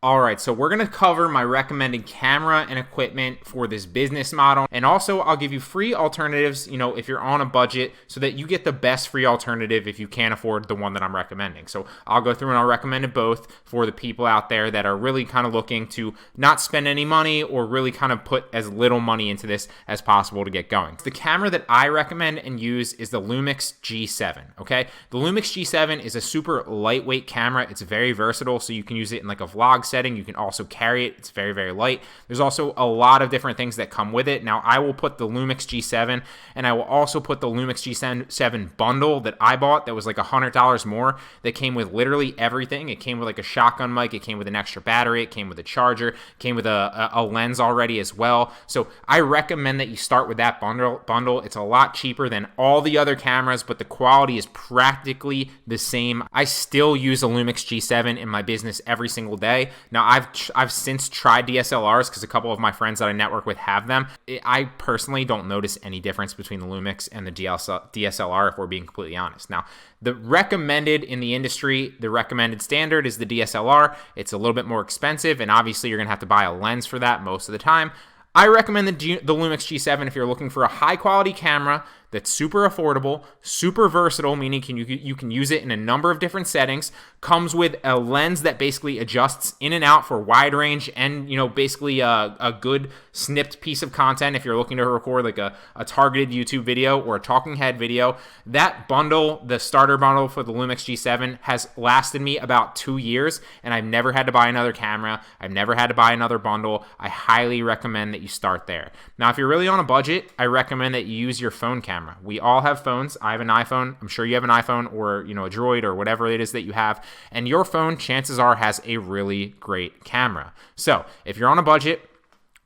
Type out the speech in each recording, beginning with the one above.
All right, so we're going to cover my recommended camera and equipment for this business model. And also, I'll give you free alternatives, if you're on a budget, so that you get the best free alternative if you can't afford the one that I'm recommending. So I'll go through and I'll recommend it both for the people out there that are really kind of looking to not spend any money or really kind of put as little money into this as possible to get going. The camera that I recommend and use is the Lumix G7, okay? The Lumix G7 is a super lightweight camera. It's very versatile, so you can use it in like a vlog setting. You can also carry it. It's very, very light. There's also a lot of different things that come with it. Now, I will put the Lumix G7 and I will also put the Lumix G7 bundle that I bought that was like $100 more, that came with literally everything. It came with like a shotgun mic. It came with an extra battery. It came with a charger. It came with a lens already as well. So I recommend that you start with that bundle. It's a lot cheaper than all the other cameras, but the quality is practically the same. I still use a Lumix G7 in my business every single day. Now, I've since tried DSLRs because a couple of my friends that I network with have them. I personally don't notice any difference between the Lumix and the DSLR, if we're being completely honest. Now, the recommended in the industry, the recommended standard is the DSLR. It's a little bit more expensive, and obviously you're going to have to buy a lens for that most of the time. I recommend the Lumix G7 if you're looking for a high-quality camera that's super affordable, super versatile, meaning you can use it in a number of different settings, comes with a lens that basically adjusts in and out for wide range and, basically a good snipped piece of content if you're looking to record like a targeted YouTube video or a talking head video. That bundle, the starter bundle for the Lumix G7, has lasted me about 2 years, and I've never had to buy another camera. I've never had to buy another bundle. I highly recommend that you start there. Now, if you're really on a budget, I recommend that you use your phone camera. We all have phones. I have an iPhone. I'm sure you have an iPhone or, a Droid or whatever it is that you have. And your phone, chances are, has a really great camera. So if you're on a budget,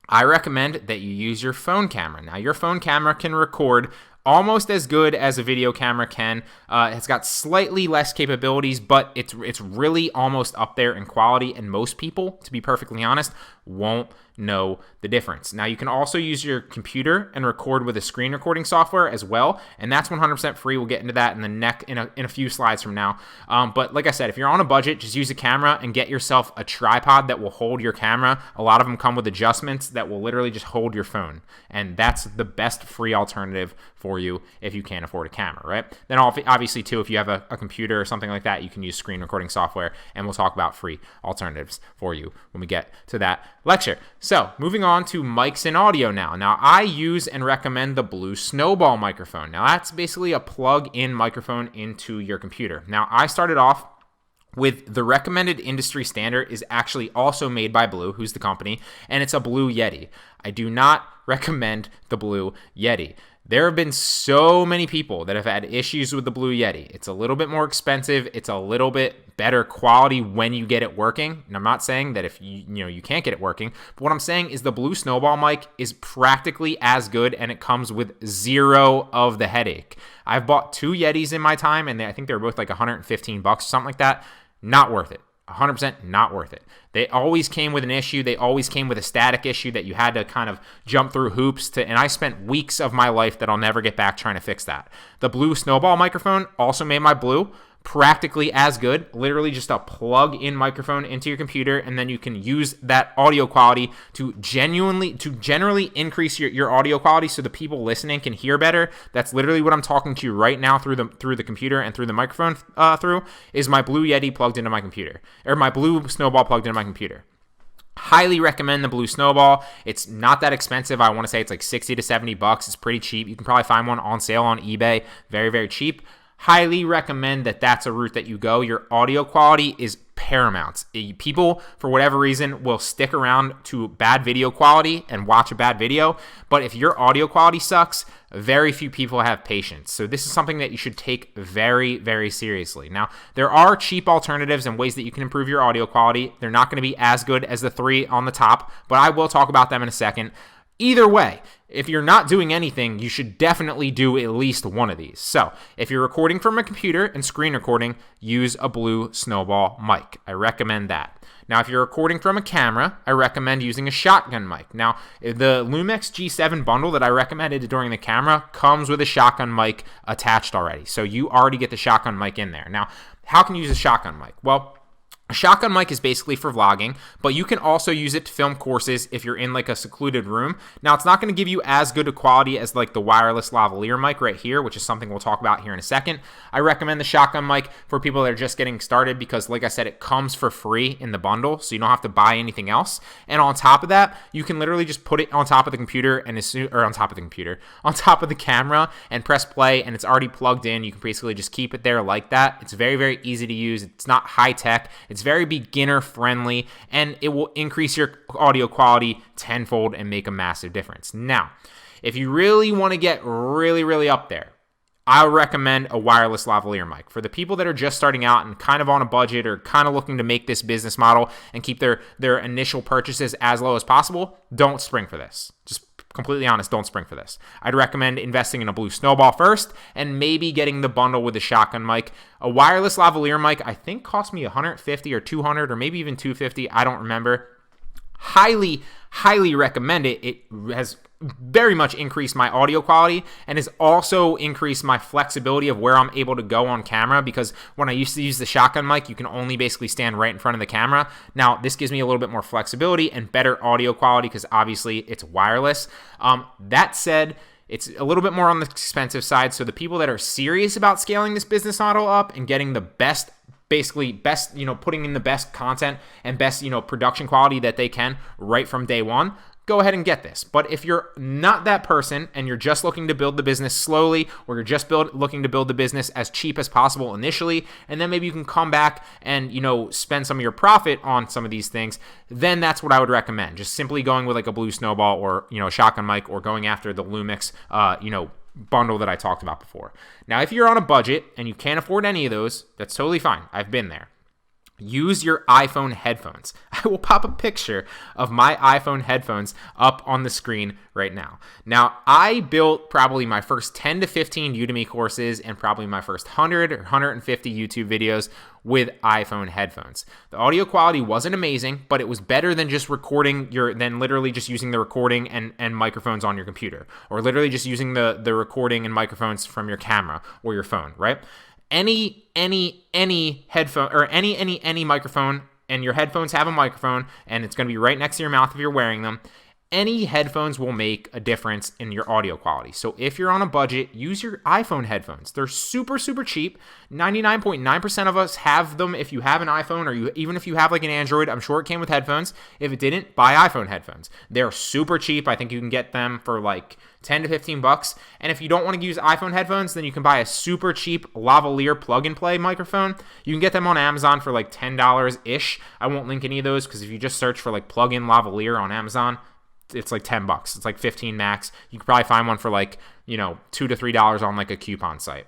I recommend that you use your phone camera. Now, your phone camera can record almost as good as a video camera can. It's got slightly less capabilities, but it's really almost up there in quality, and most people, to be perfectly honest, won't know the difference. Now, you can also use your computer and record with a screen recording software as well, and that's 100% free. We'll get into that in a few slides from now. But like I said, if you're on a budget, just use a camera and get yourself a tripod that will hold your camera. A lot of them come with adjustments that will literally just hold your phone, and that's the best free alternative for you if you can't afford a camera, right? Then obviously too, if you have a computer or something like that, you can use screen recording software, and we'll talk about free alternatives for you when we get to that lecture. So moving on to mics and audio now. Now, I use and recommend the Blue Snowball microphone. Now, that's basically a plug-in microphone into your computer. Now, I started off with the recommended industry standard is actually also made by Blue, who's the company, and it's a Blue Yeti. I do not recommend the Blue Yeti. There have been so many people that have had issues with the Blue Yeti. It's a little bit more expensive. It's a little bit better quality when you get it working. And I'm not saying that if you can't get it working, but what I'm saying is the Blue Snowball mic is practically as good, and it comes with zero of the headache. I've bought 2 Yetis in my time, and I think they're both like $115 or something like that. Not worth it. 100% not worth it. They always came with an issue. They always came with a static issue that you had to kind of jump through hoops to, and I spent weeks of my life that I'll never get back trying to fix that. The Blue Snowball microphone, also made by Blue, practically as good. Literally just a plug-in microphone into your computer, and then you can use that audio quality to generally increase your audio quality so the people listening can hear better. That's literally what I'm talking to you right now through the computer and through the microphone is my Blue Yeti plugged into my computer, or my Blue Snowball plugged into my computer. Highly recommend the Blue Snowball. It's not that expensive. I want to say it's like $60 to $70. It's pretty cheap. You can probably find one on sale on eBay. Very, very cheap. Highly recommend that that's a route that you go. Your audio quality is paramount. People, for whatever reason, will stick around to bad video quality and watch a bad video, but if your audio quality sucks, very few people have patience. So this is something that you should take very, very seriously. Now, there are cheap alternatives and ways that you can improve your audio quality. They're not going to be as good as the 3 on the top, but I will talk about them in a second. Either way, if you're not doing anything, you should definitely do at least one of these. So if you're recording from a computer and screen recording, use a Blue Snowball mic. I recommend that. Now, if you're recording from a camera, I recommend using a shotgun mic. Now, the Lumix G7 bundle that I recommended during the camera comes with a shotgun mic attached already. So you already get the shotgun mic in there. Now, how can you use a shotgun mic? Well, A shotgun mic is basically for vlogging, but you can also use it to film courses if you're in like a secluded room. Now, it's not going to give you as good a quality as like the wireless lavalier mic right here, which is something we'll talk about here in a second. I recommend the shotgun mic for people that are just getting started because, like I said, it comes for free in the bundle, so you don't have to buy anything else. And on top of that, you can literally just put it on top of the computer and on top of the camera and press play, and it's already plugged in. You can basically just keep it there like that. It's very, very easy to use. It's not high tech. It's very beginner friendly, and it will increase your audio quality tenfold and make a massive difference. Now, if you really want to get really, really up there, I would recommend a wireless lavalier mic. For the people that are just starting out and kind of on a budget or kind of looking to make this business model and keep their initial purchases as low as possible, don't spring for this. Just completely honest, don't spring for this. I'd recommend investing in a Blue Snowball first and maybe getting the bundle with the shotgun mic. A wireless lavalier mic, I think, cost me $150 or $200 or maybe even $250. I don't remember. Highly, highly recommend it. It has very much increased my audio quality and has also increased my flexibility of where I'm able to go on camera, because when I used to use the shotgun mic, you can only basically stand right in front of the camera. Now, this gives me a little bit more flexibility and better audio quality because obviously it's wireless. That said, it's a little bit more on the expensive side. So the people that are serious about scaling this business model up and getting the best, putting in the best content and best, production quality that they can right from day one, go ahead and get this. But if you're not that person and you're just looking to build the business slowly, or you're just looking to build the business as cheap as possible initially, and then maybe you can come back and, spend some of your profit on some of these things, then that's what I would recommend. Just simply going with like a Blue Snowball or, a shotgun mic, or going after the Lumix, bundle that I talked about before. Now, if you're on a budget and you can't afford any of those, that's totally fine. I've been there. Use your iPhone headphones. I will pop a picture of my iPhone headphones up on the screen right now. Now, I built probably my first 10 to 15 Udemy courses and probably my first 100 or 150 YouTube videos with iPhone headphones. The audio quality wasn't amazing, but it was better than just than literally just using the recording and microphones on your computer, or literally just using the recording and microphones from your camera or your phone, right? Any headphone or any microphone, and your headphones have a microphone and it's going to be right next to your mouth if you're wearing them, any headphones will make a difference in your audio quality. So if you're on a budget, use your iPhone headphones. They're super, super cheap. 99.9% of us have them. If you have an iPhone, or even if you have like an Android, I'm sure it came with headphones. If it didn't, buy iPhone headphones. They're super cheap. I think you can get them for like 10 to 15 bucks. And if you don't want to use iPhone headphones, then you can buy a super cheap lavalier plug and play microphone. You can get them on Amazon for like $10-ish. I won't link any of those because if you just search for like plug-in lavalier on Amazon, it's like $10. It's like 15 max. You could probably find one for like, $2 to $3 on like a coupon site.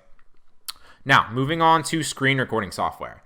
Now, moving on to screen recording software.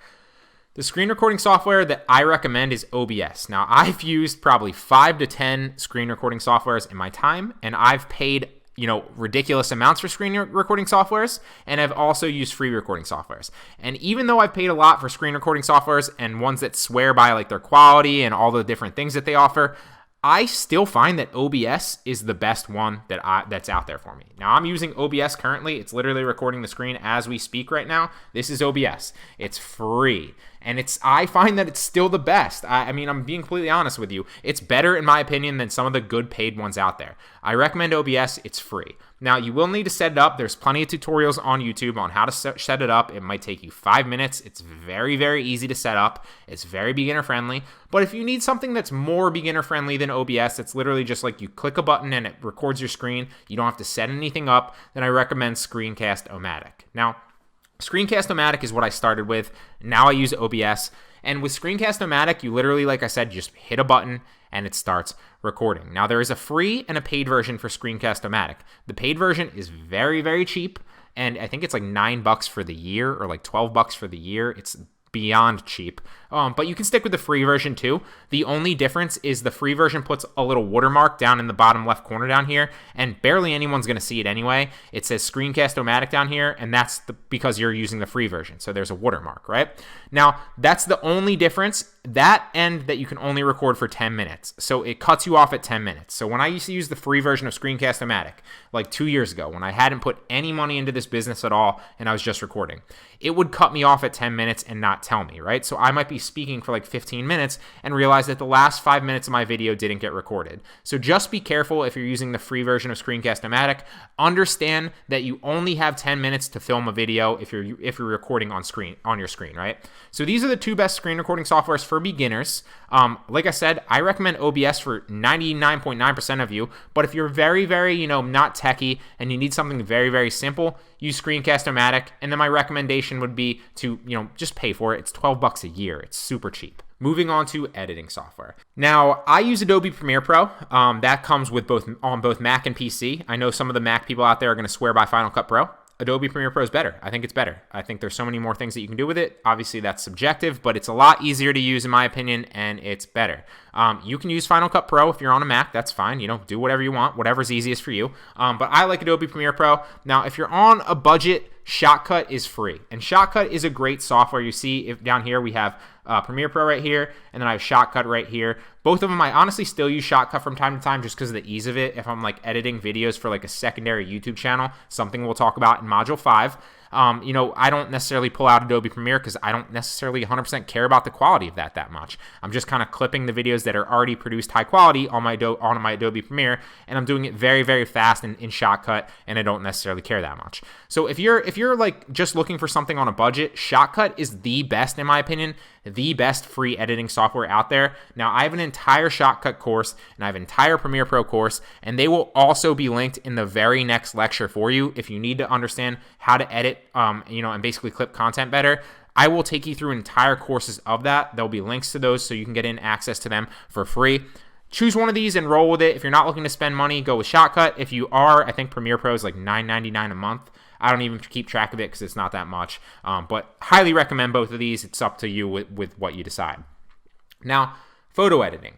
The screen recording software that I recommend is OBS. Now, I've used probably 5 to 10 screen recording softwares in my time, and I've paid ridiculous amounts for screen recording softwares, and I've also used free recording softwares. And even though I've paid a lot for screen recording softwares and ones that swear by like their quality and all the different things that they offer, I still find that OBS is the best one that's out there for me. Now, I'm using OBS currently. It's literally recording the screen as we speak right now. This is OBS. It's free. And I find that it's still the best. I mean, I'm being completely honest with you. It's better, in my opinion, than some of the good paid ones out there. I recommend OBS. It's free. Now, you will need to set it up. There's plenty of tutorials on YouTube on how to set it up. It might take you 5 minutes. It's very, very easy to set up. It's very beginner friendly. But if you need something that's more beginner friendly than OBS, it's literally just like you click a button and it records your screen. You don't have to set anything up. Then I recommend Screencast-O-Matic. Now, Screencast-O-Matic is what I started with. Now I use OBS. And with Screencast-O-Matic, you literally, like I said, just hit a button and it starts recording. Now, there is a free and a paid version for Screencast-O-Matic. The paid version is very, very cheap, and I think it's like $9 for the year or like $12 for the year. It's beyond cheap. But you can stick with the free version too. The only difference is the free version puts a little watermark down in the bottom left corner down here, and barely anyone's going to see it anyway. It says Screencast-O-Matic down here, and that's because you're using the free version. So there's a watermark, right? Now, that's the only difference. That and that you can only record for 10 minutes. So it cuts you off at 10 minutes. So when I used to use the free version of Screencast-O-Matic, like 2 years ago, when I hadn't put any money into this business at all and I was just recording, it would cut me off at 10 minutes and not tell me, right? So I might be be speaking for like 15 minutes and realize that the last 5 minutes of my video didn't get recorded. So just be careful if you're using the free version of Screencast-O-Matic. Understand that you only have 10 minutes to film a video if you're recording on your screen, right? So these are the two best screen recording softwares for beginners. Like I said, I recommend OBS for 99.9% of you, but if you're very, very, not techie and you need something very, very simple, use Screencast-O-Matic. And then my recommendation would be to, just pay for it. It's $12 a year. It's super cheap. Moving on to editing software. Now, I use Adobe Premiere Pro. That comes with on both Mac and PC. I know some of the Mac people out there are going to swear by Final Cut Pro. Adobe Premiere Pro is better. I think it's better. I think there's so many more things that you can do with it. Obviously, that's subjective, but it's a lot easier to use in my opinion, and it's better. You can use Final Cut Pro if you're on a Mac. That's fine. Do whatever you want, whatever's easiest for you. But I like Adobe Premiere Pro. Now, if you're on a budget, Shotcut is free. And Shotcut is a great software. You see if down here we have Premiere Pro right here, and then I have Shotcut right here. Both of them, I honestly still use Shotcut from time to time just because of the ease of it. If I'm like editing videos for like a secondary YouTube channel, something we'll talk about in Module 5. I don't necessarily pull out Adobe Premiere because I don't necessarily 100% care about the quality of that much. I'm just kind of clipping the videos that are already produced high quality on my Adobe Premiere, and I'm doing it very, very fast in Shotcut, and I don't necessarily care that much. So if you're like just looking for something on a budget, Shotcut is the best in my opinion, the best free editing software out there. Now, I have an entire Shotcut course and I have an entire Premiere Pro course, and they will also be linked in the very next lecture for you if you need to understand how to edit and basically clip content better. I will take you through entire courses of that. There'll be links to those so you can get in access to them for free. Choose one of these and roll with it. If you're not looking to spend money, go with Shotcut. If you are, I think Premiere Pro is like $9.99 a month. I don't even keep track of it because it's not that much. But highly recommend both of these. It's up to you with what you decide. Now, photo editing.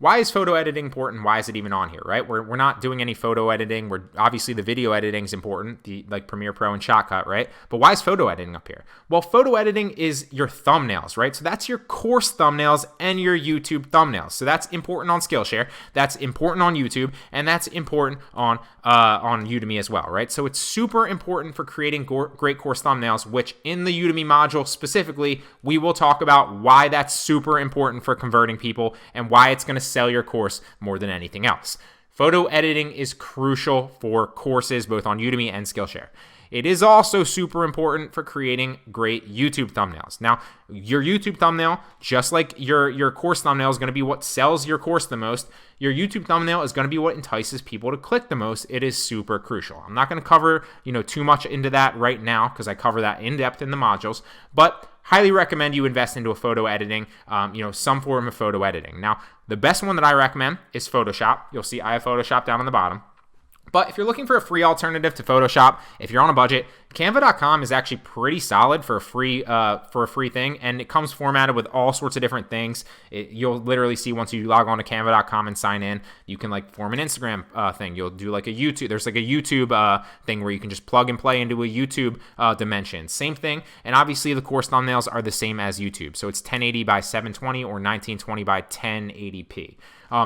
Why is photo editing important? Why is it even on here, right? We're not doing any photo editing. We're obviously the video editing is important, like Premiere Pro and Shotcut, right? But why is photo editing up here? Well, photo editing is your thumbnails, right? So that's your course thumbnails and your YouTube thumbnails. So that's important on Skillshare. That's important on YouTube, and that's important on Udemy as well, right? So it's super important for creating great course thumbnails, which in the Udemy module specifically, we will talk about why that's super important for converting people and why it's going to sell your course more than anything else. Photo editing is crucial for courses both on Udemy and Skillshare. It is also super important for creating great YouTube thumbnails. Now, your YouTube thumbnail, just like your course thumbnail is going to be what sells your course the most, your YouTube thumbnail is going to be what entices people to click the most. It is super crucial. I'm not going to cover, too much into that right now because I cover that in depth in the modules, but highly recommend you invest into a photo editing, some form of photo editing. Now, the best one that I recommend is Photoshop. You'll see I have Photoshop down on the bottom. But if you're looking for a free alternative to Photoshop, if you're on a budget, Canva.com is actually pretty solid for a free thing, and it comes formatted with all sorts of different things. You'll literally see once you log on to Canva.com and sign in, you can like form an Instagram thing. You'll do like a YouTube. There's like a YouTube thing where you can just plug and play into a YouTube dimension. Same thing, and obviously the course thumbnails are the same as YouTube. So it's 1080 by 720 or 1920 by 1080p.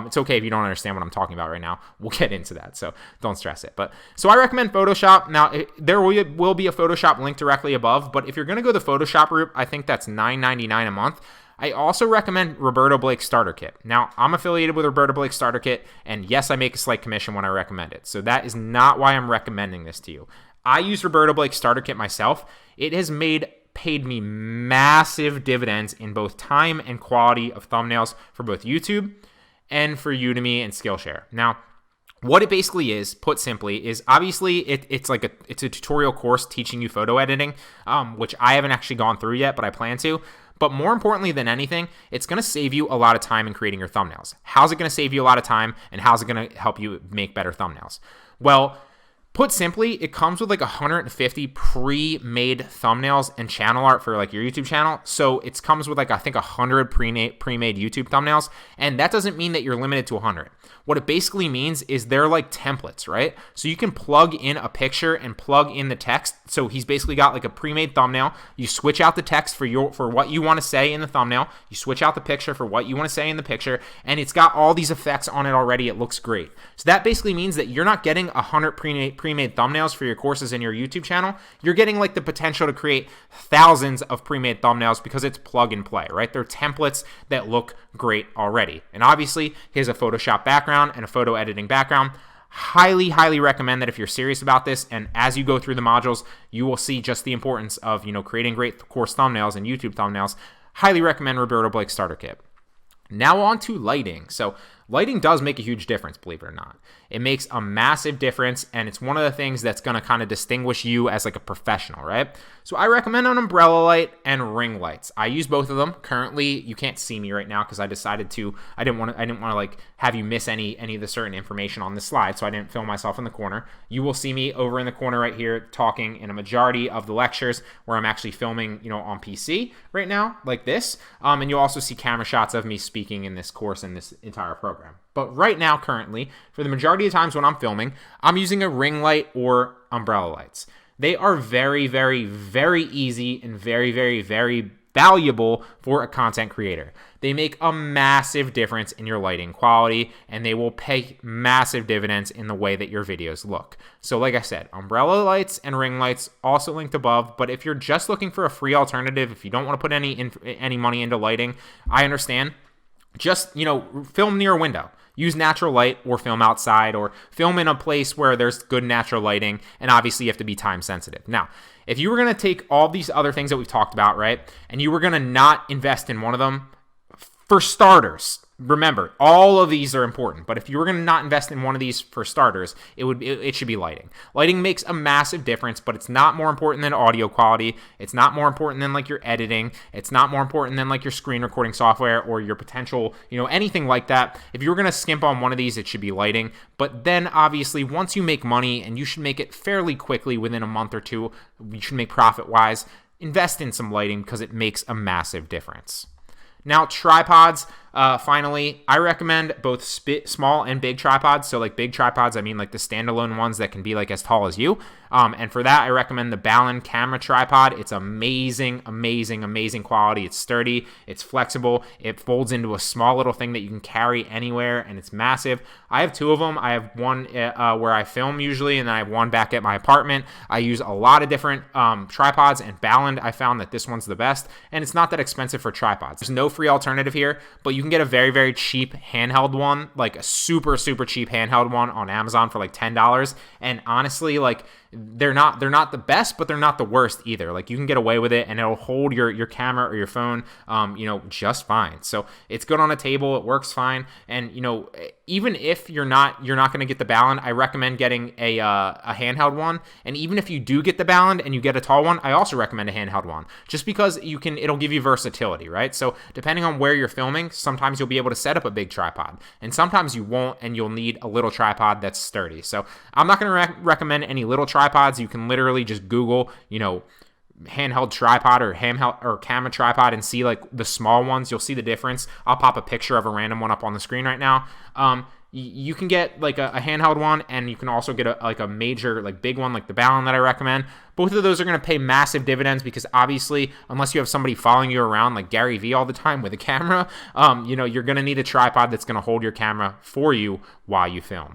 It's okay if you don't understand what I'm talking about right now. We'll get into that, so don't stress it. But so I recommend Photoshop. Now, there will be a Photoshop link directly above, but if you're going to go the Photoshop route, I think that's $9.99 a month. I also recommend Roberto Blake Starter Kit. Now, I'm affiliated with Roberto Blake Starter Kit, and yes, I make a slight commission when I recommend it. So that is not why I'm recommending this to you. I use Roberto Blake Starter Kit myself. It has paid me massive dividends in both time and quality of thumbnails for both YouTube and for Udemy and Skillshare. Now, what it basically is, put simply, is obviously it's a tutorial course teaching you photo editing, which I haven't actually gone through yet, but I plan to. But more importantly than anything, it's going to save you a lot of time in creating your thumbnails. How's it going to save you a lot of time, and how's it going to help you make better thumbnails? Well, put simply, it comes with like 150 pre-made thumbnails and channel art for like your YouTube channel. So it comes with like, I think 100 pre-made YouTube thumbnails. And that doesn't mean that you're limited to 100. What it basically means is they're like templates, right? So you can plug in a picture and plug in the text. So he's basically got like a pre-made thumbnail. You switch out the text for what you want to say in the thumbnail. You switch out the picture for what you want to say in the picture. And it's got all these effects on it already. It looks great. So that basically means that you're not getting 100 pre-made pre-made thumbnails for your courses in your YouTube channel, you're getting like the potential to create thousands of pre-made thumbnails because it's plug and play, right? They're templates that look great already. And obviously, here's a Photoshop background and a photo editing background. Highly, highly recommend that if you're serious about this, and as you go through the modules, you will see just the importance of, creating great course thumbnails and YouTube thumbnails. Highly recommend Roberto Blake Starter Kit. Now on to lighting. So lighting does make a huge difference, believe it or not. It makes a massive difference, and it's one of the things that's going to kind of distinguish you as like a professional, right? So I recommend an umbrella light and ring lights. I use both of them. Currently, you can't see me right now because I decided to. I didn't want to like have you miss any of the certain information on this slide, so I didn't film myself in the corner. You will see me over in the corner right here talking in a majority of the lectures where I'm actually filming, on PC right now, like this. And you'll also see camera shots of me speaking in this course and this entire program. But right now, currently, for the majority of times when I'm filming, I'm using a ring light or umbrella lights. They are very, very, very easy and very, very, very valuable for a content creator. They make a massive difference in your lighting quality, and they will pay massive dividends in the way that your videos look. So like I said, umbrella lights and ring lights also linked above, but if you're just looking for a free alternative, if you don't want to put any money into lighting, I understand. Just, film near a window. Use natural light or film outside or film in a place where there's good natural lighting, and obviously you have to be time sensitive. Now, if you were going to take all these other things that we've talked about, right, and you were going to not invest in one of them, for starters, remember, all of these are important, but if you were going to not invest in one of these for starters, it should be lighting. Lighting makes a massive difference, but it's not more important than audio quality. It's not more important than like your editing. It's not more important than like your screen recording software or your potential, anything like that. If you were going to skimp on one of these, it should be lighting. But then obviously, once you make money, and you should make it fairly quickly within a month or two, you should make profit-wise, invest in some lighting because it makes a massive difference. Now, tripods, finally, I recommend both small and big tripods. So like big tripods, I mean like the standalone ones that can be like as tall as you. And for that, I recommend the Ballen camera tripod. It's amazing, amazing, amazing quality. It's sturdy, it's flexible, it folds into a small little thing that you can carry anywhere, and it's massive. I have two of them. I have one where I film usually, and then I have one back at my apartment. I use a lot of different tripods, and Ballen, I found that this one's the best, and it's not that expensive for tripods. There's no free alternative here, but you can get a very, very cheap handheld one, like a super, super cheap handheld one on Amazon for like $10. And honestly, like they're not the best, but they're not the worst either. Like you can get away with it, and it'll hold your camera or your phone, just fine. So it's good on a table. It works fine. And even if you're not going to get the Ballen, I recommend getting a handheld one. And even if you do get the Ballen and you get a tall one, I also recommend a handheld one, just because it'll give you versatility, right? So depending on where you're filming, sometimes you'll be able to set up a big tripod, and sometimes you won't, and you'll need a little tripod that's sturdy. So I'm not going to recommend any little tripods. You can literally just Google, handheld tripod or handheld or camera tripod and see like the small ones. You'll see the difference. I'll pop a picture of a random one up on the screen right now. You can get like a handheld one, and you can also get a major like big one like the Ballen that I recommend. Both of those are going to pay massive dividends because obviously, unless you have somebody following you around like Gary Vee all the time with a camera, you're going to need a tripod that's going to hold your camera for you while you film.